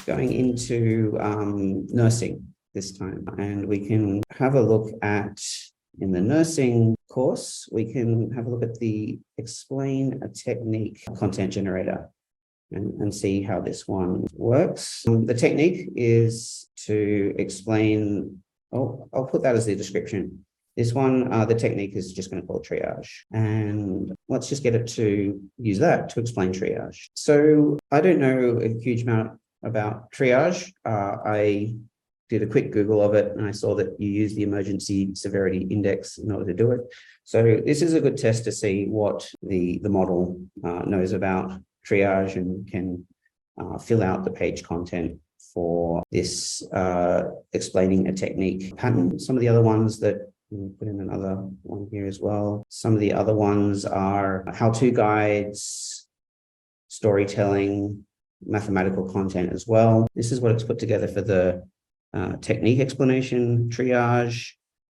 going into nursing this time, and we can have a look at, in the nursing course, we can have a look at the Explain a Technique content generator and see how this one works. The technique is to explain, I'll put that as the description. This one, the technique is just going to call triage. And let's just get it to use that to explain triage. So I don't know a huge amount about triage. I did a quick Google of it, and I saw that you use the emergency severity index in order to do it. So this is a good test to see what the model knows about triage and can fill out the page content for this explaining a technique pattern. Some of the other ones that we'll put in another one here as well. Some of the other ones are how-to guides, storytelling, mathematical content as well. This is what it's put together for the technique explanation, triage.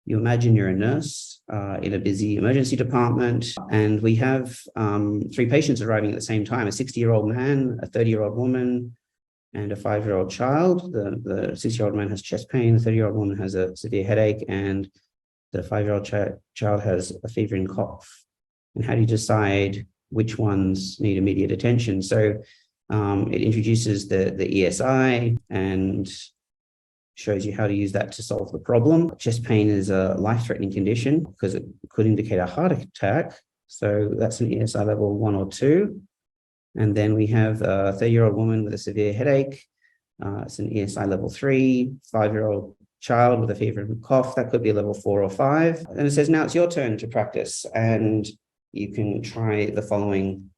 You imagine you're a nurse in a busy emergency department, and we have 3 patients arriving at the same time, a 60-year-old man, a 30-year-old woman, and a 5-year-old child. The 60-year-old man has chest pain, the 30-year-old woman has a severe headache, and the 5-year-old child has a fever and cough. And how do you decide which ones need immediate attention? So it introduces the ESI and shows you how to use that to solve the problem. Chest pain is a life-threatening condition because it could indicate a heart attack. So that's an ESI level 1 or 2. And then we have a 30-year-old woman with a severe headache. It's an ESI level 3. 5-year-old child with a fever and cough, that could be a level 4 or 5. And it says, now it's your turn to practice, and you can try the following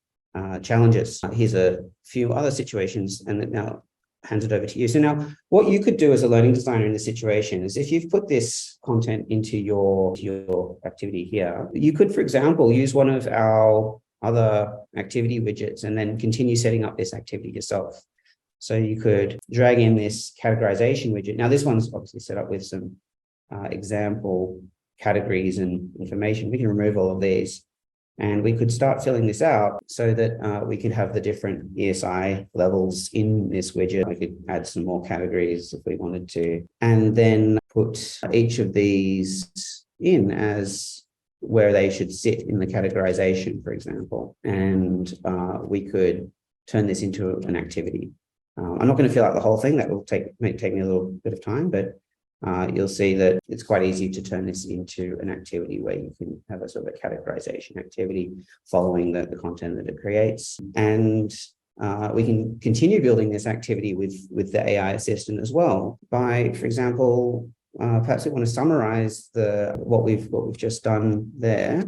challenges. Here's a few other situations, and it now hands it over to you. So now what you could do as a learning designer in this situation is, if you've put this content into your activity here, you could, for example, use one of our other activity widgets and then continue setting up this activity yourself. So you could drag in this categorization widget. Now this one's obviously set up with some example categories and information. We can remove all of these, and we could start filling this out so that we could have the different ESI levels in this widget. We could add some more categories if we wanted to, and then put each of these in as where they should sit in the categorization, for example. And we could turn this into an activity. I'm not going to fill out the whole thing. That will may take me a little bit of time, but you'll see that it's quite easy to turn this into an activity where you can have a sort of a categorization activity following the content that it creates. And we can continue building this activity with the AI assistant as well by, for example, perhaps we want to summarize what we've just done there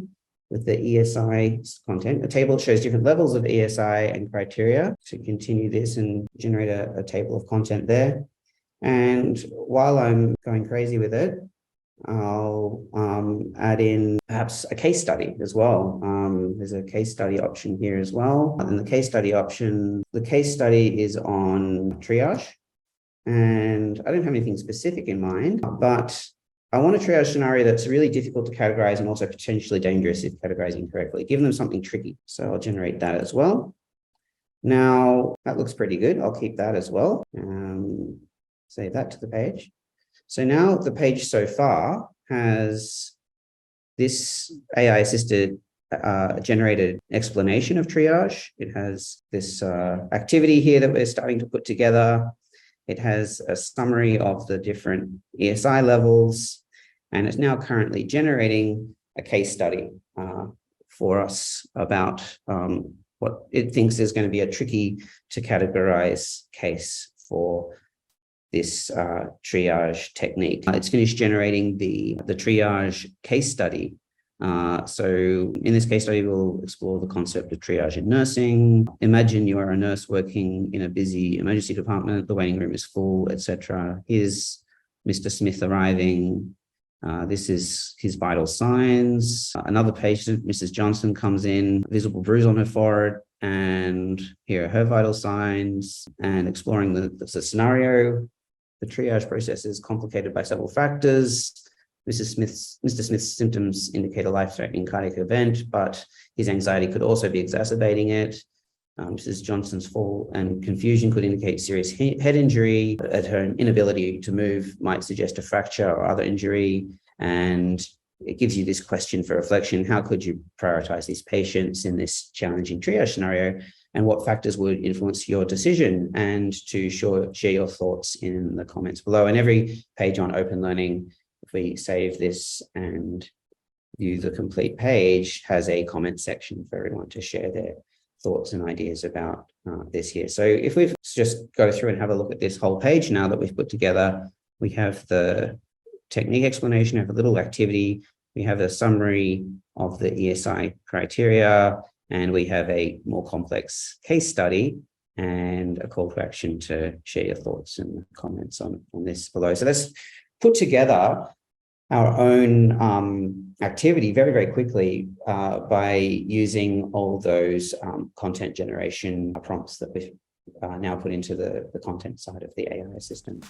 with the ESI content. A table shows different levels of ESI and criteria. To continue this and generate a table of content there. And while I'm going crazy with it, I'll add in perhaps a case study as well. There's a case study option here as well. And the case study option, the case study is on triage. And I don't have anything specific in mind, but I want a triage scenario that's really difficult to categorize and also potentially dangerous if categorized incorrectly. Give them something tricky. So I'll generate that as well. Now, that looks pretty good. I'll keep that as well. Save that to the page. So now the page so far has this AI-assisted generated explanation of triage. It has this activity here that we're starting to put together. It has a summary of the different ESI levels, and it's now currently generating a case study for us about what it thinks is going to be a tricky to categorize case for this triage technique. It's finished generating the triage case study. So in this case study, we'll explore the concept of triage in nursing. Imagine you are a nurse working in a busy emergency department. The waiting room is full, etc. Here's Mr. Smith arriving. This is his vital signs. Another patient, Mrs. Johnson, comes in, visible bruise on her forehead, and here are her vital signs. And exploring the scenario, the triage process is complicated by several factors. Mr. Smith's symptoms indicate a life-threatening cardiac event, but his anxiety could also be exacerbating it. Mrs. Johnson's fall and confusion could indicate serious head injury. Her inability to move might suggest a fracture or other injury. And it gives you this question for reflection. How could you prioritize these patients in this challenging triage scenario? And what factors would influence your decision? And to share your thoughts in the comments below. And every page on OpenLearning, if we save this and view the complete page, has a comment section for everyone to share their thoughts and ideas about this here. So if we just go through and have a look at this whole page now that we've put together, we have the technique explanation, have a little activity, we have a summary of the ESI criteria, and we have a more complex case study and a call to action to share your thoughts and comments on this below. So let's put together our own activity very, very quickly by using all those content generation prompts that we've now put into the content side of the AI assistant.